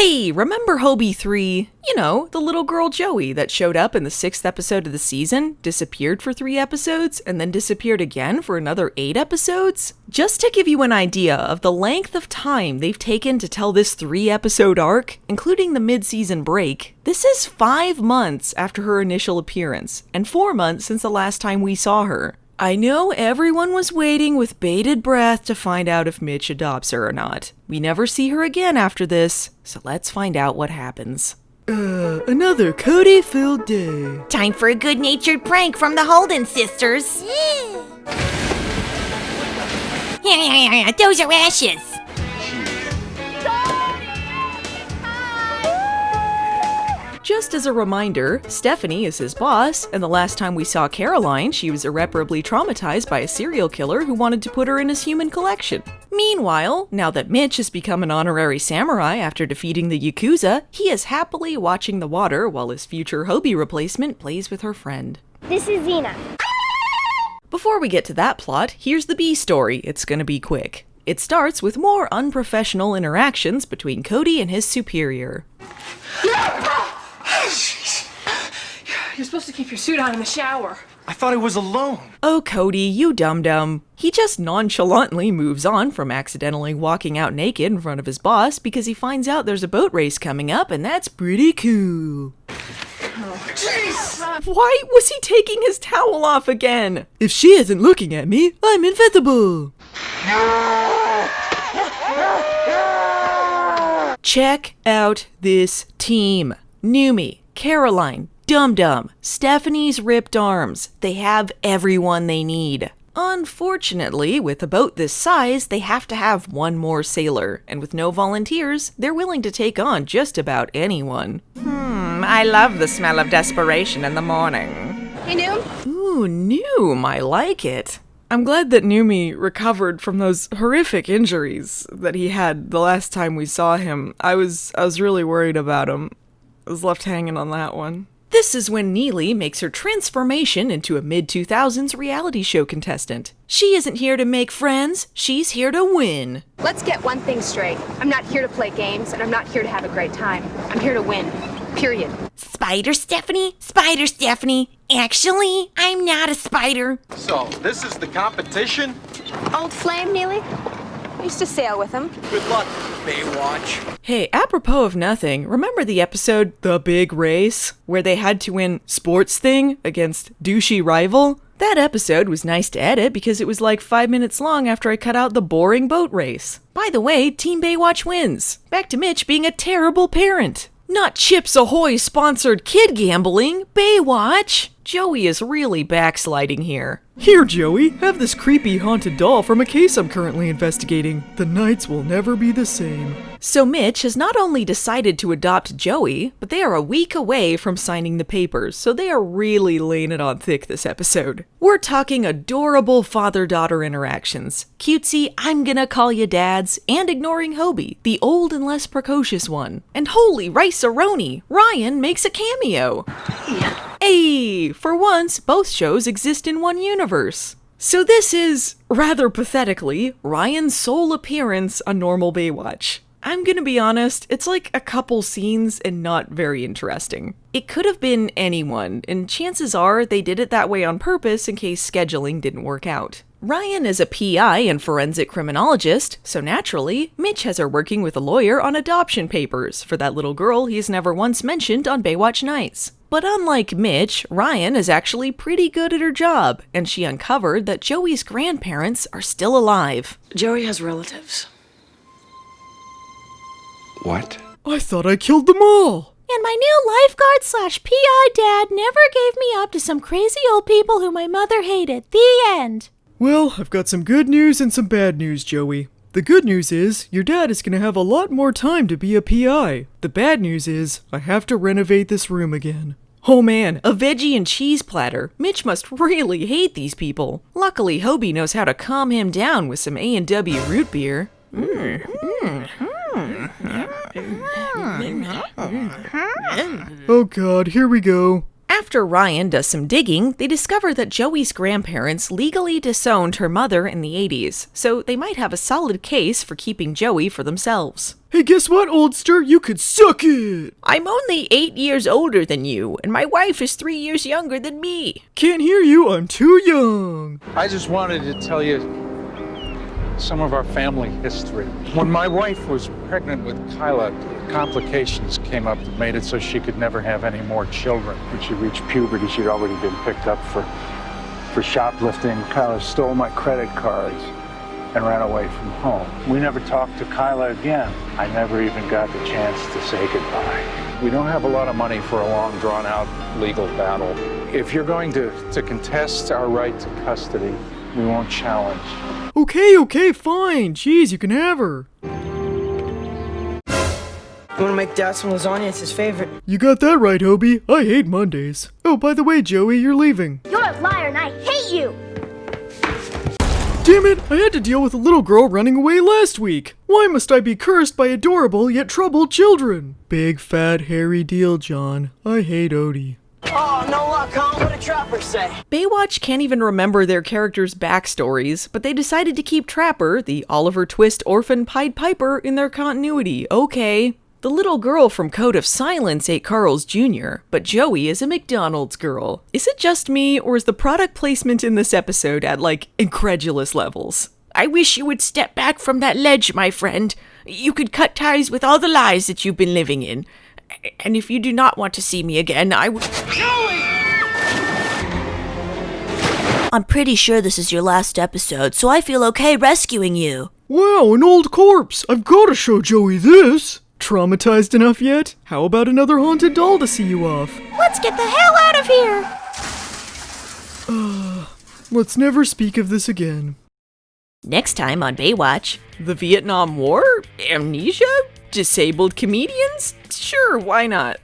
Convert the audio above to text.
Hey, remember Hobie 3? You know, the little girl Joey that showed up in the 6th episode of the season, disappeared for 3 episodes, and then disappeared again for another 8 episodes? Just to give you an idea of the length of time they've taken to tell this 3-episode arc, including the mid-season break, this is 5 months after her initial appearance, and 4 months since the last time we saw her. I know everyone was waiting with bated breath to find out if Mitch adopts her or not. We never see her again after this, so let's find out what happens. Another Cody-filled day. Time for a good-natured prank from the Holden sisters. Those are ashes. Just as a reminder, Stephanie is his boss, and the last time we saw Caroline, she was irreparably traumatized by a serial killer who wanted to put her in his human collection. Meanwhile, now that Mitch has become an honorary samurai after defeating the Yakuza, he is happily watching the water while his future Hobie replacement plays with her friend. This is Xena. Before we get to that plot, here's the B story. It's gonna be quick. It starts with more unprofessional interactions between Cody and his superior. You're supposed to keep your suit on in the shower. I thought I was alone. Oh, Cody, you dum-dum. He just nonchalantly moves on from accidentally walking out naked in front of his boss because he finds out there's a boat race coming up, and that's pretty cool. Jeez! Why was he taking his towel off again? If she isn't looking at me, I'm invisible. Check out this team. Numi, Caroline, Dum Dum, Stephanie's ripped arms. They have everyone they need. Unfortunately, with a boat this size, they have to have one more sailor, and with no volunteers, they're willing to take on just about anyone. I love the smell of desperation in the morning. Hey, Noom. Ooh, Noom, I like it. I'm glad that Numi recovered from those horrific injuries that he had the last time we saw him. I was really worried about him. I was left hanging on that one. This is when Neely makes her transformation into a mid-2000s reality show contestant. She isn't here to make friends, she's here to win. Let's get one thing straight. I'm not here to play games, and I'm not here to have a great time. I'm here to win. Period. Spider Stephanie? Spider Stephanie? Actually, I'm not a spider. So, this is the competition? Old flame, Neely? Used to sail with him. Good luck, Baywatch. Hey, apropos of nothing, remember the episode The Big Race, where they had to win Sports Thing against Douchey Rival? That episode was nice to edit because it was like 5 minutes long after I cut out the boring boat race. By the way, Team Baywatch wins. Back to Mitch being a terrible parent. Not Chips Ahoy sponsored kid gambling, Baywatch! Joey is really backsliding here. Here, Joey, have this creepy haunted doll from a case I'm currently investigating. The nights will never be the same. So Mitch has not only decided to adopt Joey, but they are a week away from signing the papers, so they are really laying it on thick this episode. We're talking adorable father-daughter interactions, cutesy I'm gonna call you dads, and ignoring Hobie, the old and less precocious one. And holy rice-a-roni, Ryan makes a cameo. Hey, for once, both shows exist in one universe. So this is, rather pathetically, Ryan's sole appearance on normal Baywatch. I'm gonna be honest, it's like a couple scenes and not very interesting. It could have been anyone, and chances are they did it that way on purpose in case scheduling didn't work out. Ryan is a PI and forensic criminologist, so naturally, Mitch has her working with a lawyer on adoption papers for that little girl he's never once mentioned on Baywatch Nights. But unlike Mitch, Ryan is actually pretty good at her job, and she uncovered that Joey's grandparents are still alive. Joey has relatives. What? I thought I killed them all! And my new lifeguard/PI dad never gave me up to some crazy old people who my mother hated. The end. Well, I've got some good news and some bad news, Joey. The good news is, your dad is gonna have a lot more time to be a PI. The bad news is, I have to renovate this room again. Oh man, a veggie and cheese platter. Mitch must really hate these people. Luckily, Hobie knows how to calm him down with some A&W root beer. Oh god, here we go. After Ryan does some digging, they discover that Joey's grandparents legally disowned her mother in the 80s, so they might have a solid case for keeping Joey for themselves. Hey, guess what, oldster? You could suck it! I'm only 8 years older than you, and my wife is 3 years younger than me. Can't hear you, I'm too young. I just wanted to tell you some of our family history. When my wife was pregnant with Kyla, complications came up that made it so she could never have any more children. When she reached puberty, she'd already been picked up for shoplifting. Kyla stole my credit cards and ran away from home. We never talked to Kyla again. I never even got the chance to say goodbye. We don't have a lot of money for a long, drawn-out legal battle. If you're going to contest our right to custody, we won't challenge. Okay, fine. Jeez, you can have her. You wanna make Dad some lasagna? It's his favorite. You got that right, Hobie. I hate Mondays. Oh, by the way, Joey, you're leaving. You're a liar and I hate you! Damn it, I had to deal with a little girl running away last week. Why must I be cursed by adorable yet troubled children? Big, fat, hairy deal, John. I hate Odie. Oh, no luck, huh? What did Trapper say? Baywatch can't even remember their characters' backstories, but they decided to keep Trapper, the Oliver Twist orphan Pied Piper, in their continuity. Okay. The little girl from Code of Silence ate Carl's Jr., but Joey is a McDonald's girl. Is it just me, or is the product placement in this episode at, like, incredulous levels? I wish you would step back from that ledge, my friend. You could cut ties with all the lies that you've been living in. And if you do not want to see me again, I would... Joey! I'm pretty sure this is your last episode, so I feel okay rescuing you. Wow, an old corpse! I've gotta show Joey this! Traumatized enough yet? How about another haunted doll to see you off? Let's get the hell out of here! Let's never speak of this again. Next time on Baywatch, the Vietnam War? Amnesia? Disabled comedians? Sure, why not?